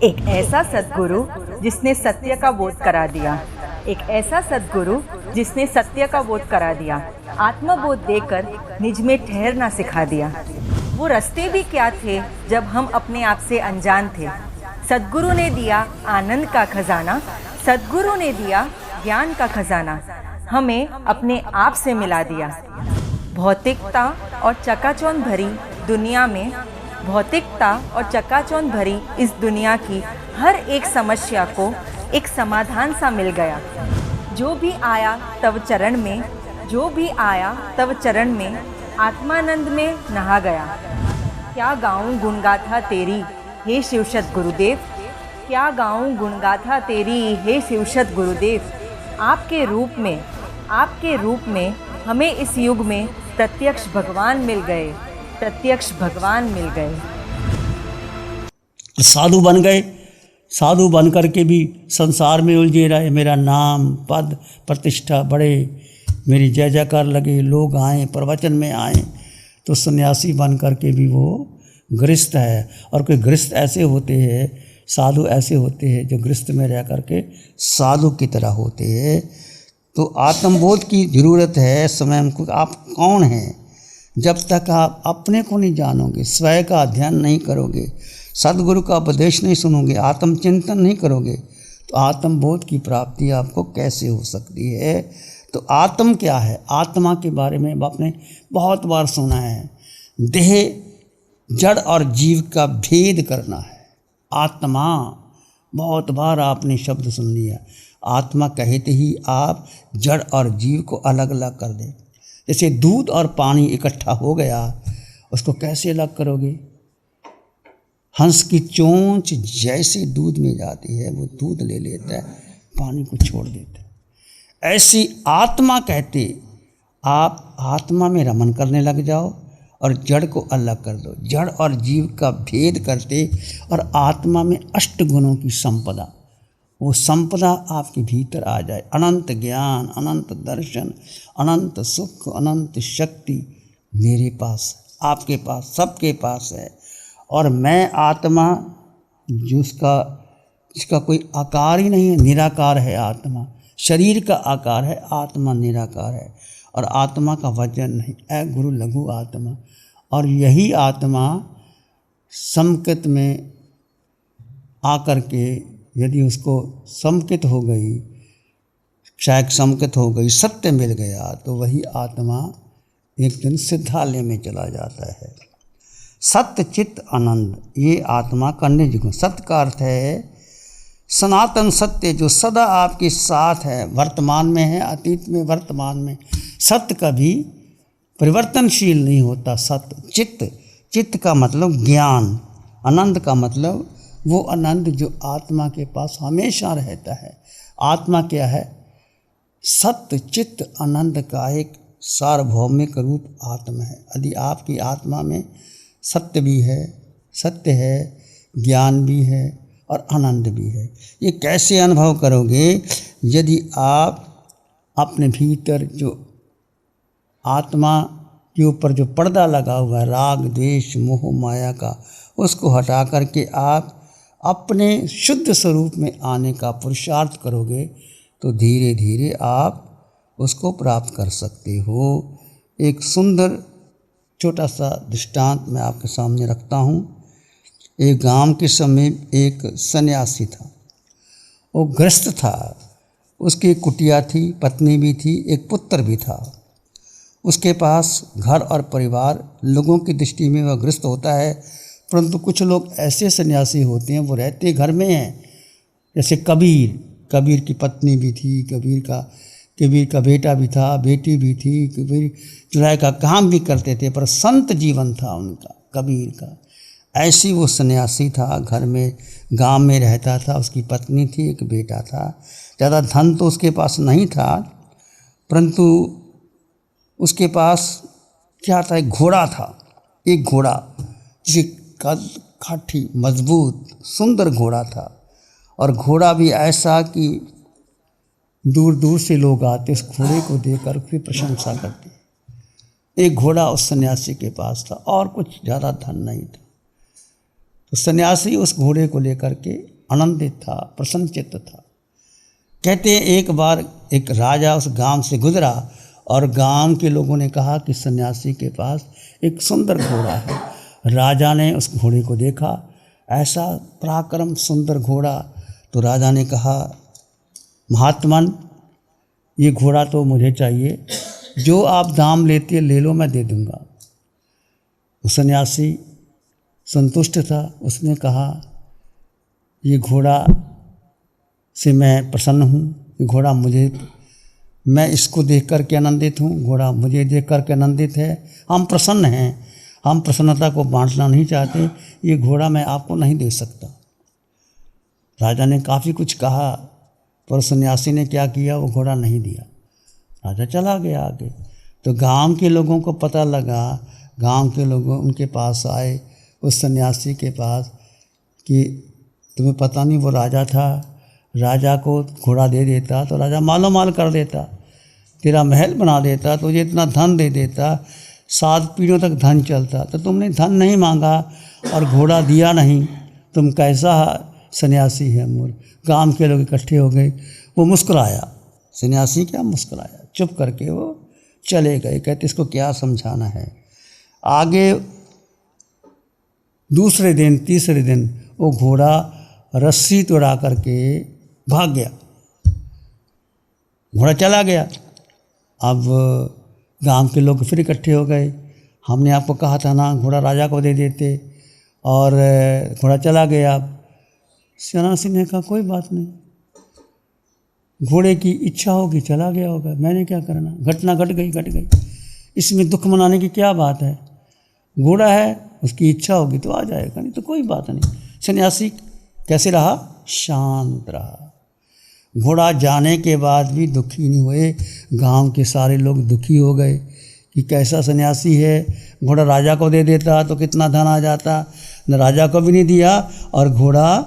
एक ऐसा सद्गुरु जिसने सत्य का बोध करा दिया, एक ऐसा सद्गुरु जिसने सत्य का बोध करा दिया, आत्मबोध देकर निज में ठहरना सिखा दिया। वो रास्ते भी क्या थे जब हम अपने आप से अनजान थे। सद्गुरु ने दिया आनंद का खजाना, सद्गुरु ने दिया ज्ञान का खजाना, हमें अपने आप से मिला दिया। भौतिकता और चकाचौंध भरी दुनिया में, भौतिकता और चकाचौंध भरी इस दुनिया की हर एक समस्या को एक समाधान सा मिल गया। जो भी आया तव चरण में, जो भी आया तव चरण में, आत्मानंद में नहा गया। क्या गाऊं गुणगाथा तेरी हे शिवशत गुरुदेव, क्या गाऊं गुणगाथा तेरी हे शिवशत गुरुदेव। आपके रूप में हमें इस युग में प्रत्यक्ष भगवान मिल गए, प्रत्यक्ष भगवान मिल गए। साधु बन गए, साधु बन करके भी संसार में उलझे रहे। मेरा नाम पद प्रतिष्ठा बढ़े, मेरी जय जयकार लगे, लोग आएँ, प्रवचन में आएँ। तो सन्यासी बन करके भी वो गृहस्थ है। और कोई गृहस्थ ऐसे होते हैं, साधु ऐसे होते हैं जो गृहस्थ में रह करके साधु की तरह होते हैं। तो आत्मबोध की ज़रूरत है स्वयं को। आप कौन हैं? जब तक आप अपने को नहीं जानोगे, स्वयं का अध्ययन नहीं करोगे, सद्गुरु का उपदेश नहीं सुनोगे, आत्मचिंतन नहीं करोगे, तो आत्मबोध की प्राप्ति आपको कैसे हो सकती है। तो आत्म क्या है? आत्मा के बारे में आपने बहुत बार सुना है। देह, जड़ और जीव का भेद करना है। आत्मा, बहुत बार आपने शब्द सुन लिया। आत्मा कहते ही आप जड़ और जीव को अलग अलग कर दें। जैसे दूध और पानी इकट्ठा हो गया, उसको कैसे अलग करोगे? हंस की चोंच जैसे दूध में जाती है, वो दूध ले लेता है, पानी को छोड़ देता है। ऐसी आत्मा कहते आप आत्मा में रमन करने लग जाओ और जड़ को अलग कर दो। जड़ और जीव का भेद करते और आत्मा में अष्ट गुणों की संपदा, वो संपदा आपके भीतर आ जाए। अनंत ज्ञान, अनंत दर्शन, अनंत सुख, अनंत शक्ति मेरे पास, आपके पास, सबके पास है। और मैं आत्मा जिसका कोई आकार ही नहीं है, निराकार है आत्मा। शरीर का आकार है, आत्मा निराकार है। और आत्मा का वजन नहीं, ऐ गुरु लघु आत्मा। और यही आत्मा समकित में आकर के यदि उसको समकित हो गई, शायद समकित हो गई, सत्य मिल गया, तो वही आत्मा एक दिन सिद्धालय में चला जाता है। सत्य चित्त आनंद, ये आत्मा का निज गुण। सत्य का अर्थ है सनातन सत्य, जो सदा आपके साथ है, वर्तमान में है, अतीत में, वर्तमान में। सत्य कभी परिवर्तनशील नहीं होता। सत्य चित्त, चित्त का मतलब ज्ञान, आनंद का मतलब वो आनंद जो आत्मा के पास हमेशा रहता है। आत्मा क्या है? सत्य चित्त आनंद का एक सार्वभौमिक रूप आत्मा है। यदि आपकी आत्मा में सत्य भी है, सत्य है, ज्ञान भी है और आनंद भी है, ये कैसे अनुभव करोगे? यदि आप अपने भीतर जो आत्मा के ऊपर जो पर्दा लगा हुआ है, राग द्वेष मोह माया का, उसको हटा करके आप अपने शुद्ध स्वरूप में आने का पुरुषार्थ करोगे, तो धीरे धीरे आप उसको प्राप्त कर सकते हो। एक सुंदर छोटा सा दृष्टांत मैं आपके सामने रखता हूँ। एक गांव के समीप एक सन्यासी था, वो गृहस्थ था। उसकी कुटिया थी, पत्नी भी थी, एक पुत्र भी था। उसके पास घर और परिवार, लोगों की दृष्टि में वह गृहस्थ होता है, परंतु कुछ लोग ऐसे सन्यासी होते हैं, वो रहते घर में हैं। जैसे कबीर की पत्नी भी थी, कबीर का बेटा भी था, बेटी भी थी। कबीर चुराए का काम भी करते थे, पर संत जीवन था उनका, कबीर का। ऐसी वो सन्यासी था, घर में गांव में रहता था। उसकी पत्नी थी, एक बेटा था। ज़्यादा धन तो उसके पास नहीं था, परंतु उसके पास क्या था? एक घोड़ा था। एक घोड़ा जिसे कद काठी मजबूत सुंदर घोड़ा था। और घोड़ा भी ऐसा कि दूर दूर से लोग आते उस घोड़े को देखकर उसकी प्रशंसा करते। एक घोड़ा उस सन्यासी के पास था और कुछ ज़्यादा धन नहीं था। तो सन्यासी उस घोड़े को लेकर के आनंदित था, प्रसन्नचित्त था। कहते हैं एक बार एक राजा उस गांव से गुजरा और गांव के लोगों ने कहा कि सन्यासी के पास एक सुंदर घोड़ा है। राजा ने उस घोड़े को देखा, ऐसा पराक्रम सुंदर घोड़ा। तो राजा ने कहा, महात्मन ये घोड़ा तो मुझे चाहिए, जो आप दाम लेते ले लो, मैं दे दूंगा। वो सन्यासी संतुष्ट था। उसने कहा, ये घोड़ा से मैं प्रसन्न हूँ, ये घोड़ा मुझे, मैं इसको देख कर के आनंदित हूँ, घोड़ा मुझे देख कर के आनंदित है, हम प्रसन्न हैं, हम प्रसन्नता को बांटना नहीं चाहते, ये घोड़ा मैं आपको नहीं दे सकता। राजा ने काफ़ी कुछ कहा, पर सन्यासी ने क्या किया, वो घोड़ा नहीं दिया। राजा चला गया आगे। तो गांव के लोगों को पता लगा, गांव के लोग उनके पास आए, उस सन्यासी के पास, कि तुम्हें पता नहीं वो राजा था, राजा को घोड़ा दे देता तो राजा मालो माल कर देता, तेरा महल बना देता, तुझे इतना धन दे देता, 7 पीढ़ियों तक धन चलता। तो तुमने धन नहीं मांगा और घोड़ा दिया नहीं, तुम कैसा सन्यासी है मूर्ख। गांव के लोग इकट्ठे हो गए। वो मुस्कुराया, सन्यासी क्या मुस्कुराया, चुप करके वो चले गए। कहते इसको क्या समझाना है। आगे दूसरे दिन तीसरे दिन वो घोड़ा रस्सी तोड़ा करके भाग गया, घोड़ा चला गया। अब गांव के लोग फिर इकट्ठे हो गए, हमने आपको कहा था ना घोड़ा राजा को दे देते, और घोड़ा चला गया। सन्यासी ने कहा कोई बात नहीं, घोड़े की इच्छा होगी चला गया होगा, मैंने क्या करना, घटना घट गई, इसमें दुख मनाने की क्या बात है। घोड़ा है, उसकी इच्छा होगी तो आ जाएगा, नहीं तो कोई बात नहीं। सन्यासी कैसे रहा, शांत रहा। घोड़ा जाने के बाद भी दुखी नहीं हुए। गांव के सारे लोग दुखी हो गए कि कैसा सन्यासी है, घोड़ा राजा को दे देता तो कितना धन आ जाता, न राजा को भी नहीं दिया और घोड़ा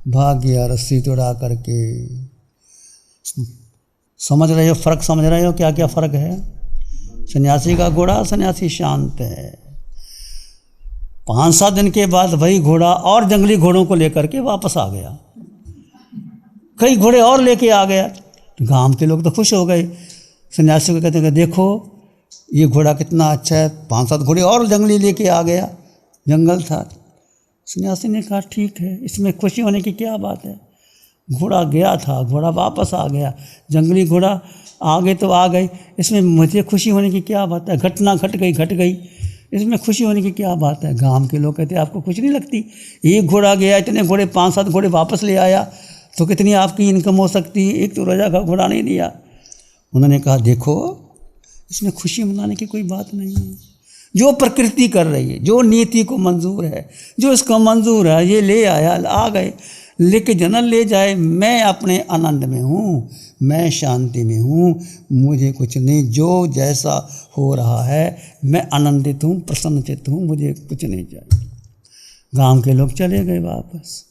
भाग गया रस्सी तोड़ा करके। समझ रहे हो फ़र्क, समझ रहे हो क्या क्या फ़र्क है। सन्यासी का घोड़ा, सन्यासी शांत है। 5-7 दिन के बाद वही घोड़ा और जंगली घोड़ों को लेकर के वापस आ गया, कई घोड़े और लेके आ गया। तो गांव के लोग तो खुश हो गए। सन्यासी को कहते हैं देखो ये घोड़ा कितना अच्छा है, 5-7 घोड़े और जंगली लेके आ गया, जंगल था। सन्यासी ने कहा ठीक है, इसमें खुशी होने की क्या बात है। घोड़ा गया था, घोड़ा वापस आ गया, जंगली घोड़ा आगे तो आ गए, इसमें मुझे खुशी होने की क्या बात है, घटना घट गई, इसमें खुशी होने की क्या बात है। गांव के लोग कहते आपको खुश नहीं लगती, एक घोड़ा गया, इतने घोड़े 5-7 घोड़े वापस ले आया तो कितनी आपकी इनकम हो सकती है, एक तो राजा का घोड़ा नहीं दिया। उन्होंने कहा देखो इसमें खुशी मनाने की कोई बात नहीं है, जो प्रकृति कर रही है, जो नीति को मंजूर है, जो इसको मंजूर है, ये ले आया, आ गए, लेके जनन ले जाए, मैं अपने आनंद में हूँ, मैं शांति में हूँ, मुझे कुछ नहीं, जो जैसा हो रहा है मैं आनंदित हूँ, प्रसन्नचित्त हूँ, मुझे कुछ नहीं चाहिए। गांव के लोग चले गए वापस।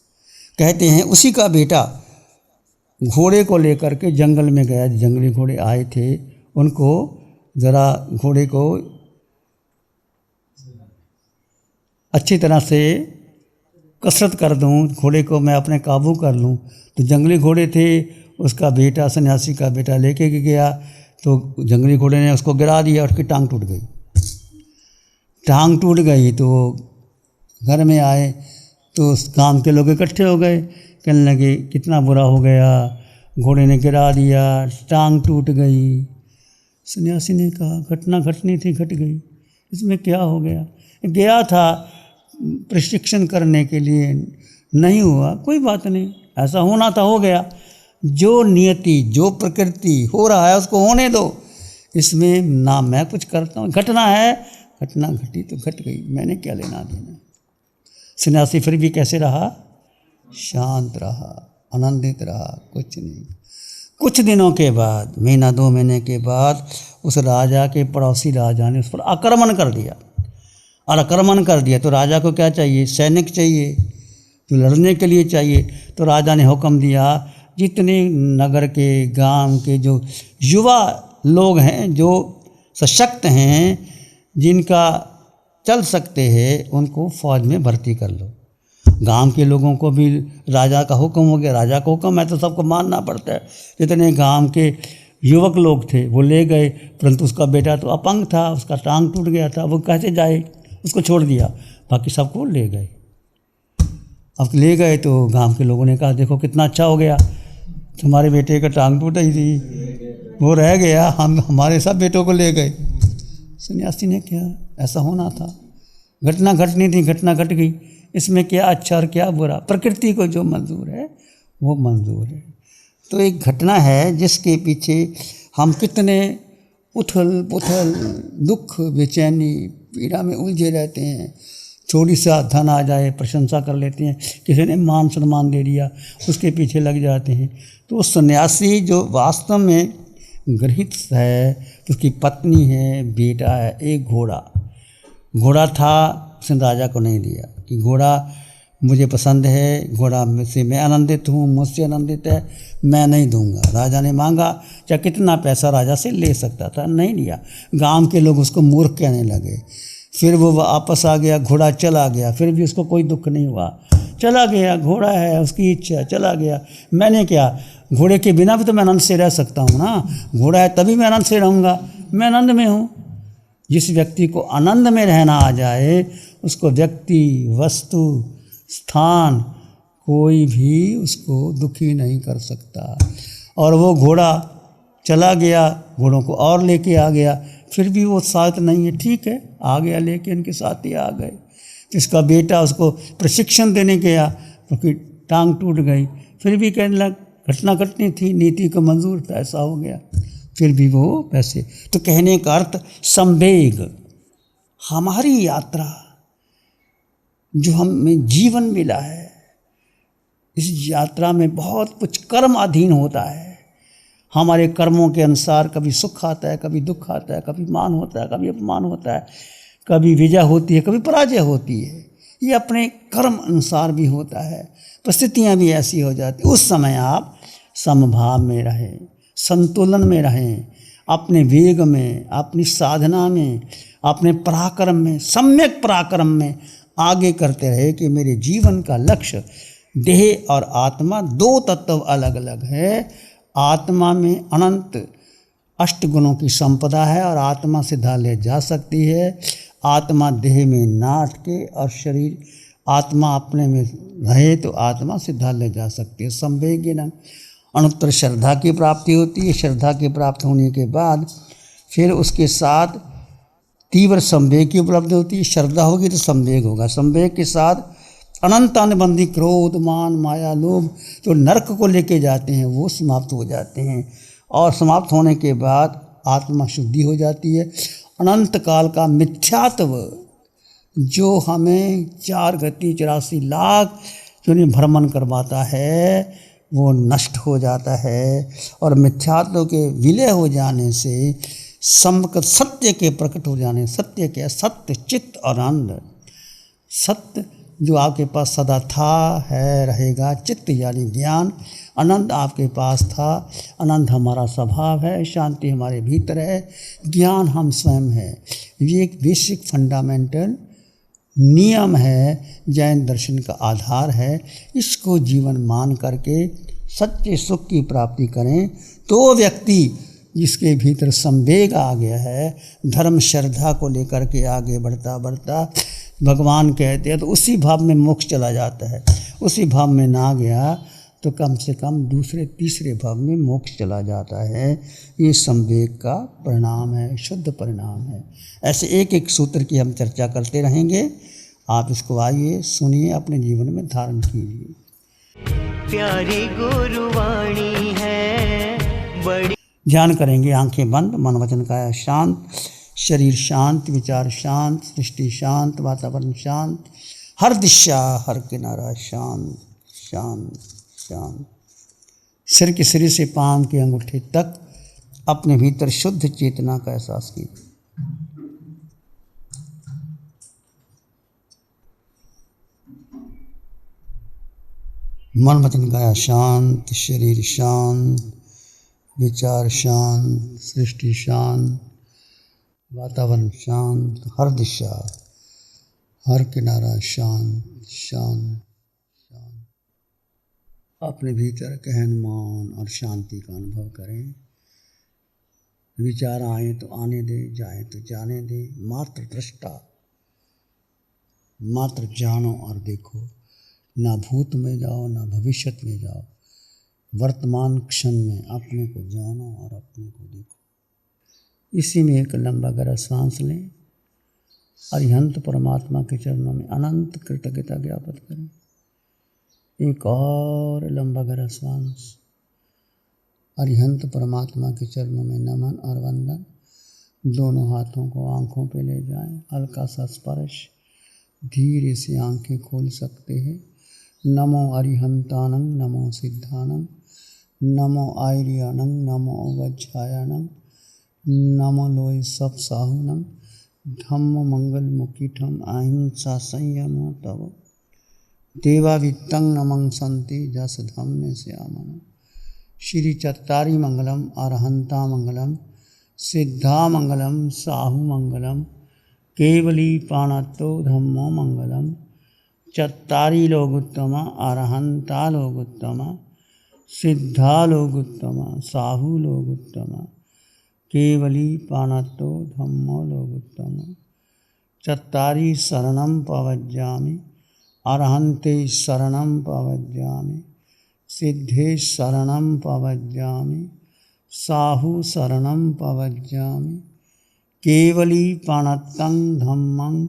कहते हैं उसी का बेटा घोड़े को लेकर के जंगल में गया, जंगली घोड़े आए थे, उनको ज़रा घोड़े को अच्छी तरह से कसरत कर दूं, घोड़े को मैं अपने काबू कर लूं। तो जंगली घोड़े थे, उसका बेटा सन्यासी का बेटा लेके गया, तो जंगली घोड़े ने उसको गिरा दिया, उसकी टांग टूट गई। टांग टूट गई तो घर में आए तो उस गांव के लोग इकट्ठे हो गए, कहने लगे कितना बुरा हो गया, घोड़े ने गिरा दिया, टांग टूट गई। सन्यासी ने कहा घटना घटनी थी, घट गई, इसमें क्या हो गया, गया था प्रशिक्षण करने के लिए, नहीं हुआ, कोई बात नहीं, ऐसा होना था हो गया। जो नियति, जो प्रकृति हो रहा है उसको होने दो, इसमें ना मैं कुछ करता हूँ, घटना है, घटना घटी तो घट गई, मैंने क्या लेना देना। सन्यासी फिर भी कैसे रहा, शांत रहा, आनंदित रहा, कुछ नहीं। कुछ दिनों के बाद, 1-2 महीने के बाद, उस राजा के पड़ोसी राजा ने उस पर आक्रमण कर दिया। और आक्रमण कर दिया तो राजा को क्या चाहिए, सैनिक चाहिए, तो लड़ने के लिए चाहिए। तो राजा ने हुक्म दिया जितने नगर के, गांव के जो युवा लोग हैं, जो सशक्त हैं, जिनका चल सकते हैं, उनको फौज में भर्ती कर लो। गांव के लोगों को भी राजा का हुक्म हो गया, राजा का हुक्म है तो सबको मानना पड़ता है। जितने गांव के युवक लोग थे वो ले गए, परंतु उसका बेटा तो अपंग था, उसका टांग टूट गया था, वो कैसे जाए, उसको छोड़ दिया, बाकी सबको ले गए। अब ले गए तो गांव के लोगों ने कहा देखो कितना अच्छा हो गया, तुम्हारे बेटे का टांग टूट ही थी, वो रह गया, हम हमारे सब बेटों को ले गए। सन्यासी ने क्या, ऐसा होना था, घटना घटनी थी, घटना घट गई, इसमें क्या अच्छा और क्या बुरा, प्रकृति को जो मंजूर है वो मंजूर है। तो एक घटना है जिसके पीछे हम कितने उथल पुथल, दुख, बेचैनी, पीड़ा में उलझे रहते हैं। थोड़ी सा धन आ जाए प्रशंसा कर लेते हैं, किसी ने मान सम्मान दे दिया उसके पीछे लग जाते हैं। तो सन्यासी जो वास्तव में गृहीत है, उसकी पत्नी है, बेटा है, एक घोड़ा था, उसने राजा को नहीं दिया कि घोड़ा मुझे पसंद है, घोड़ा में से मैं आनंदित हूँ, मुझसे आनंदित है, मैं नहीं दूंगा। राजा ने मांगा, चाहे कितना पैसा राजा से ले सकता था, नहीं लिया। गांव के लोग उसको मूर्ख कहने लगे। फिर वो वापस आ गया, घोड़ा चला गया, फिर भी उसको कोई दुख नहीं हुआ, चला गया, घोड़ा है, उसकी इच्छा, चला गया। मैंने क्या, घोड़े के बिना भी तो मैं आनंद से रह सकता हूँ ना, घोड़ा है तभी मैं आनंद से रहूँगा, मैं आनंद में हूँ। जिस व्यक्ति को आनंद में रहना आ जाए, उसको व्यक्ति, वस्तु, स्थान, कोई भी उसको दुखी नहीं कर सकता। और वो घोड़ा चला गया, घोड़ों को और लेके आ गया, फिर भी वो साथ नहीं है, ठीक है, आ गया लेके, इनके साथ ही आ गए। इसका बेटा उसको प्रशिक्षण देने गया, क्योंकि टांग टूट गई, फिर भी कहने लग घटना घटनी थी, नीति को मंजूर था, ऐसा हो गया, फिर भी वो पैसे। तो कहने का अर्थ संवेग, हमारी यात्रा जो हमें जीवन मिला है, इस यात्रा में बहुत कुछ कर्म अधीन होता है। हमारे कर्मों के अनुसार कभी सुख आता है, कभी दुख आता है, कभी मान होता है, कभी अपमान होता है, कभी विजय होती है, कभी पराजय होती है। ये अपने कर्म अनुसार भी होता है, परिस्थितियाँ भी ऐसी हो जाती। उस समय आप समभाव में रहें, संतुलन में रहें, अपने वेग में, अपनी साधना में, अपने पराक्रम में, सम्यक पराक्रम में आगे करते रहे कि मेरे जीवन का लक्ष्य देह और आत्मा दो तत्व अलग अलग है। आत्मा में अनंत अष्ट गुणों की संपदा है और आत्मा सिद्धा ले जा सकती है। आत्मा देह में ना अटके और शरीर आत्मा अपने में रहे तो आत्मा सिद्धा ले जा सकती है। संवेगिन अनुत्तर श्रद्धा की प्राप्ति होती है। श्रद्धा की प्राप्त होने के बाद फिर उसके साथ तीव्र संवेग की उपलब्धि होती है। श्रद्धा होगी तो संवेग होगा, संवेग के साथ अनंत अनुबंधी क्रोध, मान, माया, लोभ तो नरक को लेके जाते हैं, वो समाप्त हो जाते हैं। और समाप्त होने के बाद आत्मा शुद्धि हो जाती है। अनंत काल का मिथ्यात्व जो हमें 4 गति 84 लाख जो भ्रमण करवाता है वो नष्ट हो जाता है। और मिथ्यात्व के विलय हो जाने से समकृत सत्य के प्रकट हो जाने, सत्य के सत्य, चित्त और आनंद, सत्य जो आपके पास सदा था, है, रहेगा, चित्त यानी ज्ञान, आनंद आपके पास था, आनंद हमारा स्वभाव है, शांति हमारे भीतर है, ज्ञान हम स्वयं है। ये एक बेसिक फंडामेंटल नियम है, जैन दर्शन का आधार है। इसको जीवन मान करके सच्चे सुख की प्राप्ति करें तो व्यक्ति जिसके भीतर संवेग आ गया है, धर्म श्रद्धा को लेकर के आगे बढ़ता बढ़ता भगवान कहते हैं तो उसी भाव में मोक्ष चला जाता है। उसी भाव में ना गया तो कम से कम दूसरे तीसरे भाव में मोक्ष चला जाता है। ये संवेग का परिणाम है, शुद्ध परिणाम है। ऐसे एक एक सूत्र की हम चर्चा करते रहेंगे। आप इसको आइए सुनिए, अपने जीवन में धारण कीजिए। प्यारी गुरुवाणी है बड़ी। ध्यान करेंगे, आंखें बंद, मन वचन काया शांत, शरीर शांत, विचार शांत, सृष्टि शांत, वातावरण शांत, हर दिशा हर किनारा शांत शांत शांत। सिर के सिरे से पांव के अंगूठे तक अपने भीतर शुद्ध चेतना का एहसास कीजिए। मन वचन काया शांत, शरीर शांत, विचार शांत, सृष्टि शांत, वातावरण शांत, हर दिशा हर किनारा शांत शांत अपने भीतर गहन मौन और शांति का अनुभव करें। विचार आए तो आने दे, जाए तो जाने दे। मात्र दृष्टा, मात्र जानो और देखो। ना भूत में जाओ, ना भविष्य में जाओ। वर्तमान क्षण में अपने को जानो और अपने को देखो। इसी में एक लंबा गहरा सांस लें। अरिहंत परमात्मा के चरणों में अनंत कृतज्ञता ज्ञापित करें। एक और लंबा गहरा सांस। अरिहंत परमात्मा के चरणों में नमन और वंदन। दोनों हाथों को आंखों पे ले जाएं। हल्का सा स्पर्श। धीरे से आंखें खोल सकते हैं। नमो अरिहंतानं, नमो सिद्धानं, नमो आयर्यानं, नमो वज्रायनं, नमो लोय सब साहुनं, धम्म मंगल मुकीठम अहिंसा संयमो तव देवावित्तं नमं संति जस धम्मे श्यामन। श्री चत्तारी मंगलम, अरहंता मंगलम, सिद्धा मंगलम, साहु मंगलम, केवली पाणत्तो धम्मो मंगलम। चत्तारी लोगुत्तम, अरहंता लोगुत्तम, सिद्धा लोगुत्तम, साहु लोगुत्तम, केवली पाणत्तो धम्मो लोगुत्तम। चत्तारी शरणं पवज्जामि, अरहन्ते शरणं पवज्जामि, सिद्धे शरणं पवज्जामि, साहु शरणं पवज्जामि, केवली पाणत्तं धम्मं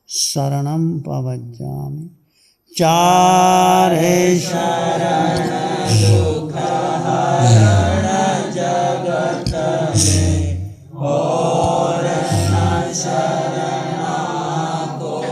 शरणं पवज्जामि। चारे जगत में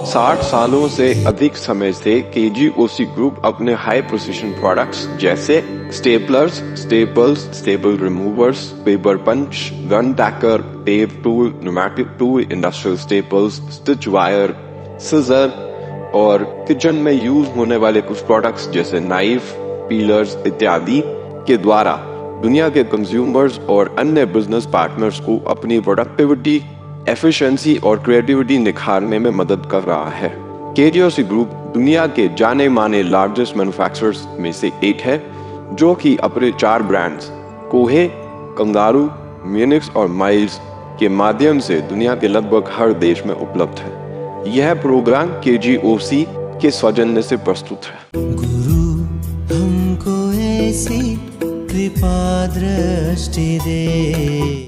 60 सालों से अधिक समय से KGOC ग्रुप अपने हाई प्रिसिशन प्रोडक्ट्स जैसे staplers, staples, staple removers, paper punch, gun tacker, tape tool, pneumatic tool, industrial staples, stitch wire, scissor और किचन में यूज होने वाले कुछ प्रोडक्ट्स जैसे नाइफ, पीलर्स इत्यादि के द्वारा दुनिया के कंज्यूमर्स और अन्य बिजनेस पार्टनर्स को अपनी प्रोडक्टिविटी, एफिशिएंसी और क्रिएटिविटी निखारने में मदद कर रहा है। KGOC ग्रुप दुनिया के जाने माने लार्जेस्ट मैन्युफैक्चरर्स में से एक है, जो कि अपने 4 ब्रांड्स कोहे, कंगारू, म्यूनिक्स और माइल्स के माध्यम से दुनिया के लगभग हर देश में उपलब्ध है। यह प्रोग्राम KGOC के सौजन्य से प्रस्तुत है। गुरु हमको ऐसी कृपा दृष्टि दे।